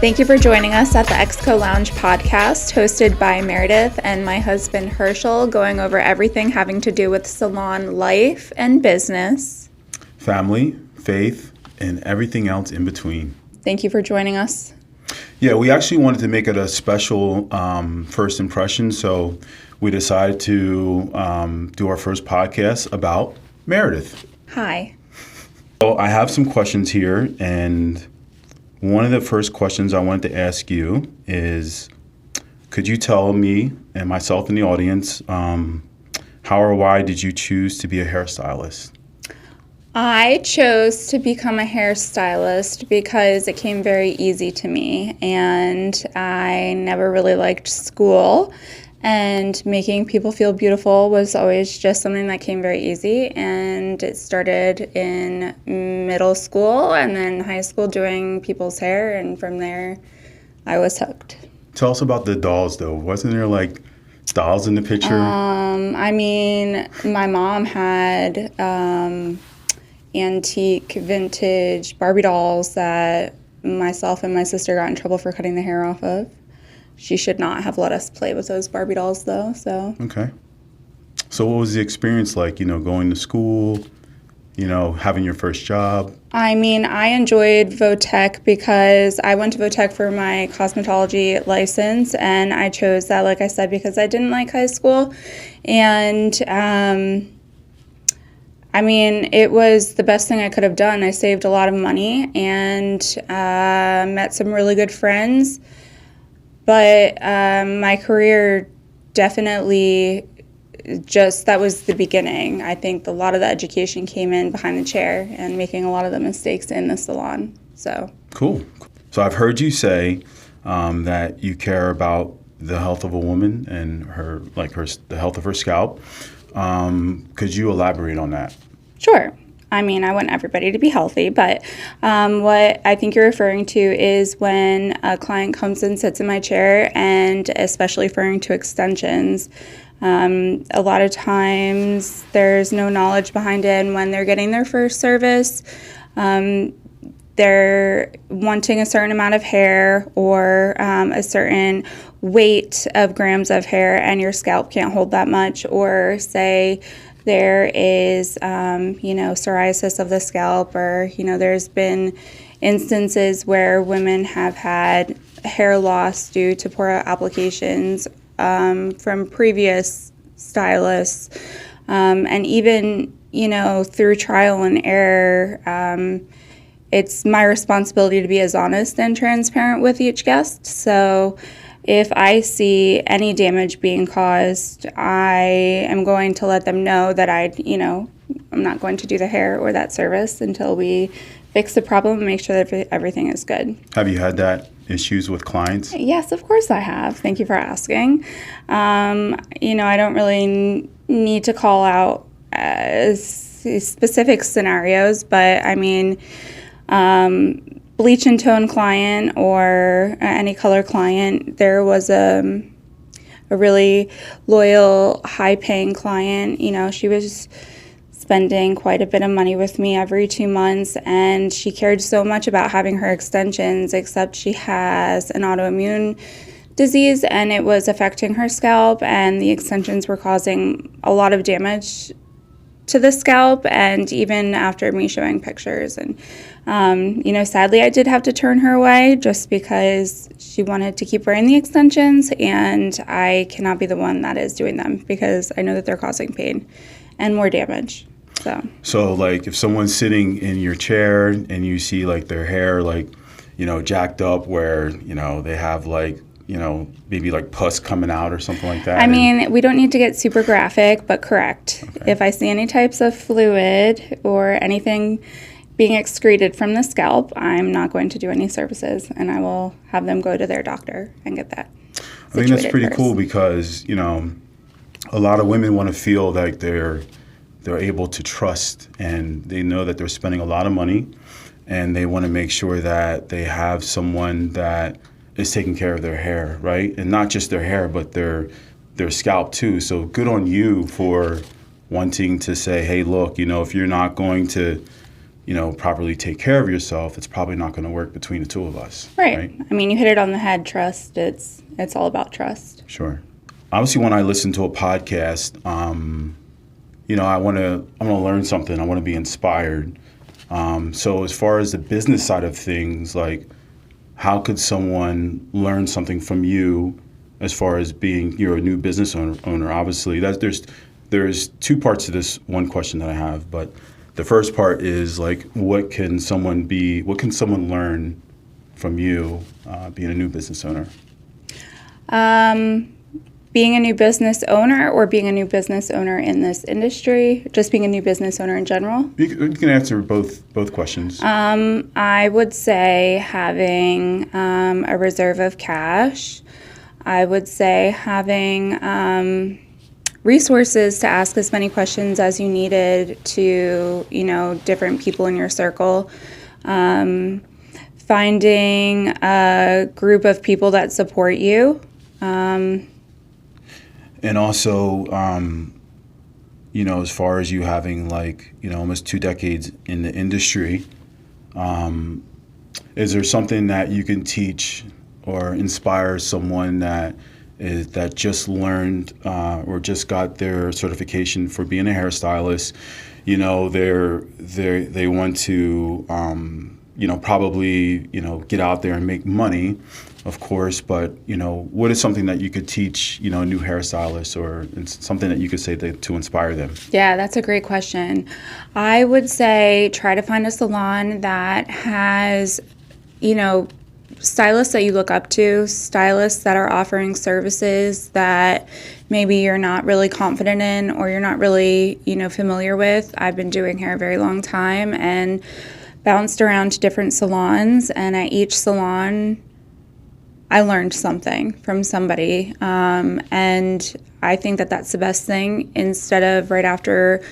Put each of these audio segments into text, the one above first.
Thank you for joining us at the Exco Lounge podcast, hosted by Meredith and my husband Herschel, going over everything having to do with salon life and business, family, faith, and everything else in between. Thank you for joining us. Yeah, we actually wanted to make it a special first impression, so we decided to do our first podcast about Meredith. Hi. So I have some questions here, and one of the first questions I wanted to ask you is, could you tell me and myself in the audience, how or why did you choose to be a hairstylist? I chose to become a hairstylist because it came very easy to me, and I never really liked school, and making people feel beautiful was always just something that came very easy. And it started in middle school and then high school doing people's hair, and from there I was hooked. Tell us about the dolls, though. Wasn't there like dolls in the picture? I mean, my mom had antique, vintage Barbie dolls that myself and my sister got in trouble for cutting the hair off of. She should not have let us play with those Barbie dolls, though, so. Okay. So what was the experience like, going to school, having your first job? I mean, I enjoyed Votech because I went to Votech for my cosmetology license, and I chose that, like I said, because I didn't like high school. And, I mean, it was the best thing I could have done. I saved a lot of money and met some really good friends. But my career definitely that was the beginning. I think a lot of the education came in behind the chair and making a lot of the mistakes in the salon. So Cool. So I've heard you say that you care about the health of a woman and the health of her scalp. Could you elaborate on that? Sure. I mean, I want everybody to be healthy, but what I think you're referring to is when a client comes and sits in my chair, and especially referring to extensions. A lot of times there's no knowledge behind it, and when they're getting their first service, they're wanting a certain amount of hair or a certain weight of grams of hair, and your scalp can't hold that much, or say there is, psoriasis of the scalp, or, there's been instances where women have had hair loss due to poor applications from previous stylists. And even, through trial and error, it's my responsibility to be as honest and transparent with each guest. So if I see any damage being caused, I am going to let them know that I'm not going to do the hair or that service until we fix the problem and make sure that everything is good. Have you had that issues with clients? Yes, of course I have. Thank you for asking. I don't really need to call out specific scenarios, but I mean, bleach and tone client or any color client, there was a really loyal, high-paying client. She was spending quite a bit of money with me every 2 months, and she cared so much about having her extensions, except she has an autoimmune disease, and it was affecting her scalp, and the extensions were causing a lot of damage to the scalp, and even after me showing pictures. And sadly I did have to turn her away just because she wanted to keep wearing the extensions, and I cannot be the one that is doing them because I know that they're causing pain and more damage. So like if someone's sitting in your chair and you see like their hair jacked up where they have maybe like pus coming out or something like that. I mean, we don't need to get super graphic, but correct. Okay. If I see any types of fluid or anything being excreted from the scalp, I'm not going to do any services, and I will have them go to their doctor and get that situated. I think that's pretty cool because, a lot of women want to feel like they're able to trust, and they know that they're spending a lot of money, and they want to make sure that they have someone that is taking care of their hair, right? And not just their hair, but their scalp too. So good on you for wanting to say, hey, look, if you're not going to, properly take care of yourself, it's probably not going to work between the two of us. Right. I mean, you hit it on the head. Trust. It's all about trust. Sure. Obviously, when I listen to a podcast, I want to learn something. I want to be inspired. So as far as the business side of things, like, how could someone learn something from you as far as you're a new business owner? Obviously, there's two parts to this one question that I have, but the first part is, like, what can someone learn from you being a new business owner? Being a new business owner, or being a new business owner in this industry, just being a new business owner in general? You can answer both questions. I would say having a reserve of cash. I would say having resources to ask as many questions as you needed to, different people in your circle. Finding a group of people that support you. And also, as far as you having, like, almost 2 decades in the industry, is there something that you can teach or inspire someone that just learned or just got their certification for being a hairstylist? They want to probably get out there and make money, of course, but what is something that you could teach a new hairstylist, or something that you could say to inspire them? Yeah, that's a great question. I would say try to find a salon that has stylists that you look up to, stylists that are offering services that maybe you're not really confident in, or you're not really familiar with. I've been doing hair a very long time and bounced around to different salons, and at each salon I learned something from somebody, and I think that that's the best thing, instead of right after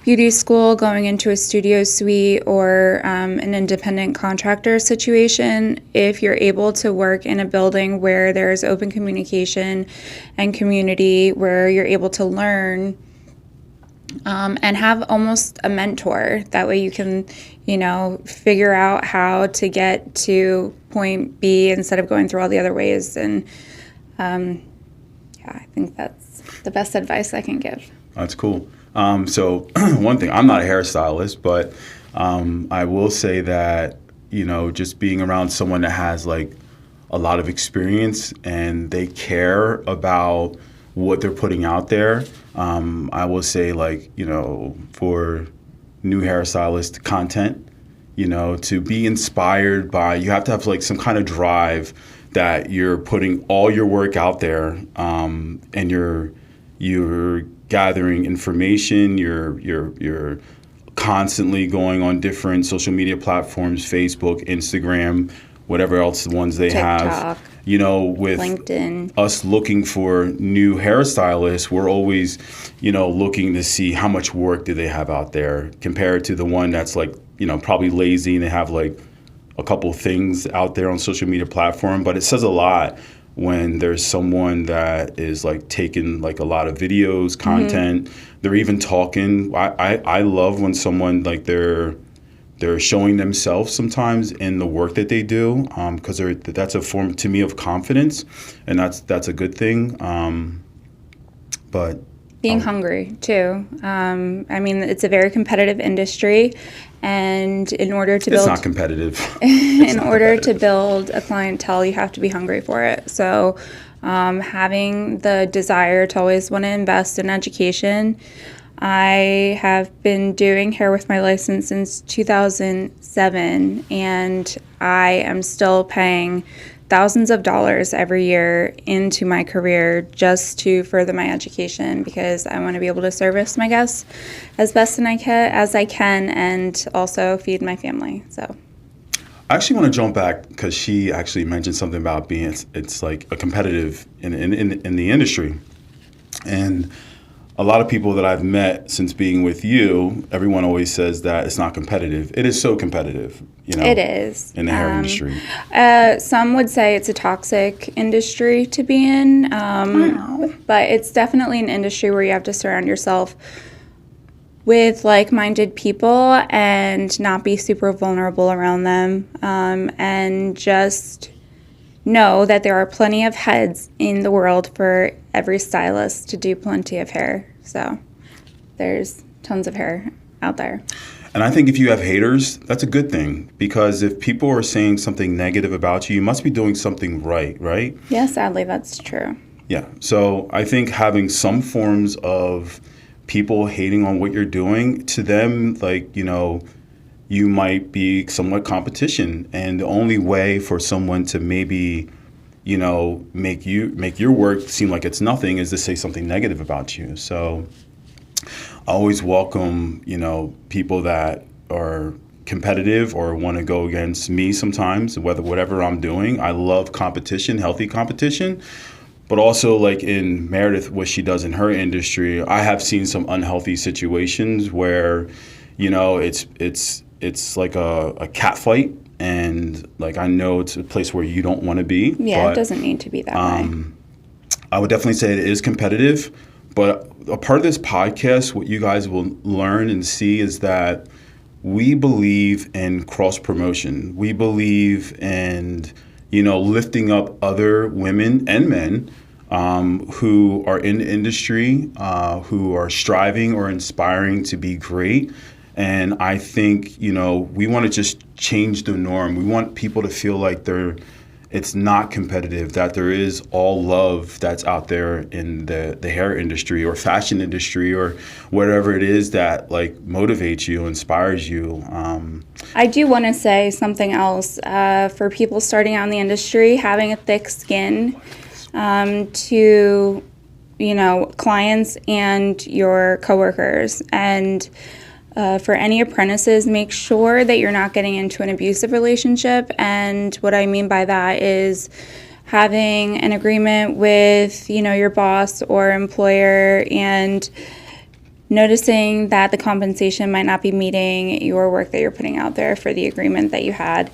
beauty school going into a studio suite or an independent contractor situation. If you're able to work in a building where there's open communication and community, where you're able to learn and have almost a mentor, that way you can figure out how to get to point B instead of going through all the other ways. And I think that's the best advice I can give. That's cool. So one thing, I'm not a hairstylist, but I will say that, just being around someone that has, like, a lot of experience and they care about what they're putting out there, I will say, like, for new hairstylist content, to be inspired by, you have to have, like, some kind of drive that you're putting all your work out there, and you're gathering information, you're constantly going on different social media platforms, Facebook, Instagram, whatever else the ones they TikTok, have. With LinkedIn. Us looking for new hairstylists, we're always, looking to see how much work do they have out there compared to the one that's, like, probably lazy and they have, like, a couple things out there on social media platform. But it says a lot when there's someone that is, like, taking, like, a lot of videos, content. Mm-hmm. They're even talking. I love when someone, like, they're showing themselves sometimes in the work that they do, because that's a form to me of confidence, and that's a good thing. But being hungry too. It's a very competitive industry, and in order to build, it's not competitive. To build a clientele, you have to be hungry for it. So, having the desire to always want to invest in education. I have been doing hair with my license since 2007, and I am still paying thousands of dollars every year into my career just to further my education, because I want to be able to service my guests as best as I can, and also feed my family. So I actually want to jump back, because she actually mentioned something about it's like a competitive in the industry. And a lot of people that I've met since being with you, everyone always says that it's not competitive. It is so competitive, It is. In the hair industry. Some would say it's a toxic industry to be in, but it's definitely an industry where you have to surround yourself with like-minded people and not be super vulnerable around them, and just know that there are plenty of heads in the world for every stylist to do plenty of hair. So there's tons of hair out there. And I think if you have haters, that's a good thing, because if people are saying something negative about you, you must be doing something right? Yeah, sadly, that's true. Yeah. So I think having some forms of people hating on what you're doing, to them, like, you might be somewhat competition. And the only way for someone to maybe, make your work seem like it's nothing is to say something negative about you. So I always welcome, people that are competitive or want to go against me sometimes, whatever I'm doing. I love competition, healthy competition. But also, like in Meredith, what she does in her industry, I have seen some unhealthy situations where, it's like a cat fight, and like I know it's a place where you don't want to be. Yeah, but it doesn't need to be that way. I would definitely say it is competitive, but a part of this podcast, what you guys will learn and see is that we believe in cross promotion. We believe in lifting up other women and men who are in the industry, who are striving or inspiring to be great. And I think, we want to just change the norm. We want people to feel like it's not competitive, that there is all love that's out there in the hair industry or fashion industry or whatever it is that like motivates you, inspires you. I do want to say something else for people starting out in the industry, having a thick skin to, clients and your coworkers. And for any apprentices, make sure that you're not getting into an abusive relationship. And what I mean by that is having an agreement with, your boss or employer and noticing that the compensation might not be meeting your work that you're putting out there for the agreement that you had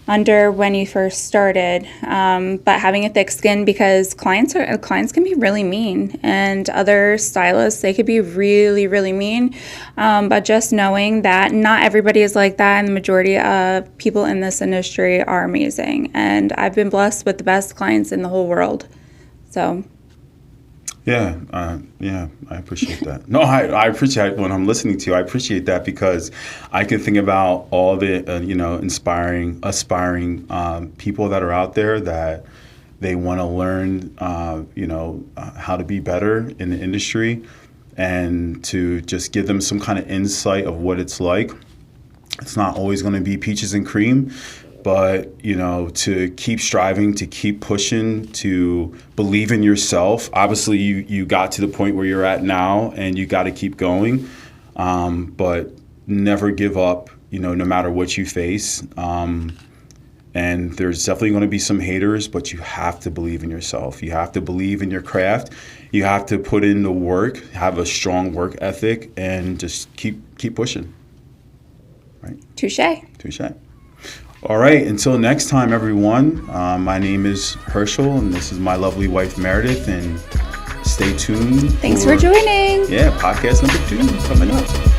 under when you first started, but having a thick skin, because clients can be really mean, and other stylists, they could be really, really mean, but just knowing that not everybody is like that, and the majority of people in this industry are amazing, and I've been blessed with the best clients in the whole world. So Yeah, I appreciate that. No, I appreciate when I'm listening to you. I appreciate that because I can think about all the aspiring people that are out there that they want to learn, how to be better in the industry, and to just give them some kind of insight of what it's like. It's not always going to be peaches and cream. But, to keep striving, to keep pushing, to believe in yourself. Obviously, you got to the point where you're at now, and you got to keep going. But never give up, no matter what you face. And there's definitely going to be some haters, but you have to believe in yourself. You have to believe in your craft. You have to put in the work, have a strong work ethic, and just keep pushing. Right? touche. All right, until next time, everyone, my name is Herschel, and this is my lovely wife, Meredith, and stay tuned. Thanks for joining. Yeah, podcast number 2 coming up.